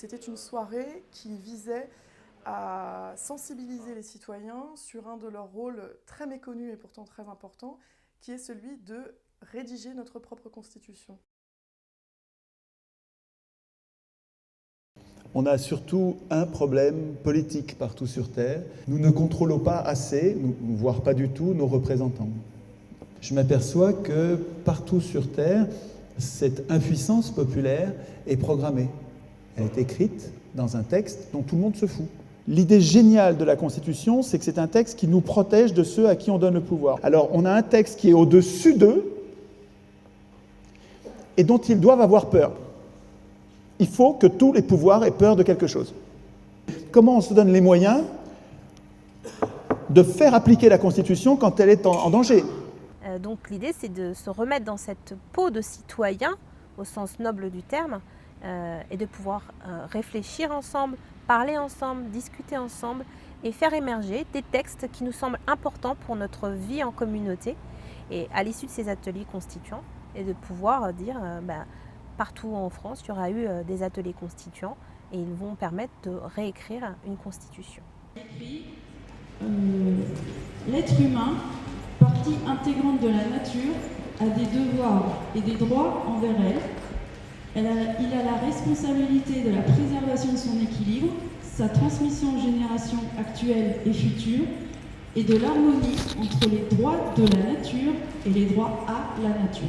C'était une soirée qui visait à sensibiliser les citoyens sur un de leurs rôles très méconnus et pourtant très important, qui est celui de rédiger notre propre constitution. On a surtout un problème politique partout sur Terre. Nous ne contrôlons pas assez, voire pas du tout, nos représentants. Je m'aperçois que partout sur Terre, cette impuissance populaire est programmée. Elle est écrite dans un texte dont tout le monde se fout. L'idée géniale de la Constitution, c'est que c'est un texte qui nous protège de ceux à qui on donne le pouvoir. Alors, on a un texte qui est au-dessus d'eux et dont ils doivent avoir peur. Il faut que tous les pouvoirs aient peur de quelque chose. Comment on se donne les moyens de faire appliquer la Constitution quand elle est en danger ? Donc l'idée, c'est de se remettre dans cette peau de citoyen, au sens noble du terme, et de pouvoir réfléchir ensemble, parler ensemble, discuter ensemble et faire émerger des textes qui nous semblent importants pour notre vie en communauté. Et à l'issue de ces ateliers constituants, et de pouvoir dire partout en France, il y aura eu des ateliers constituants et ils vont permettre de réécrire une constitution. L'être humain, partie intégrante de la nature, a des devoirs et des droits envers elle. Il a la responsabilité de la préservation de son équilibre, sa transmission aux générations actuelles et futures, et de l'harmonie entre les droits de la nature et les droits à la nature.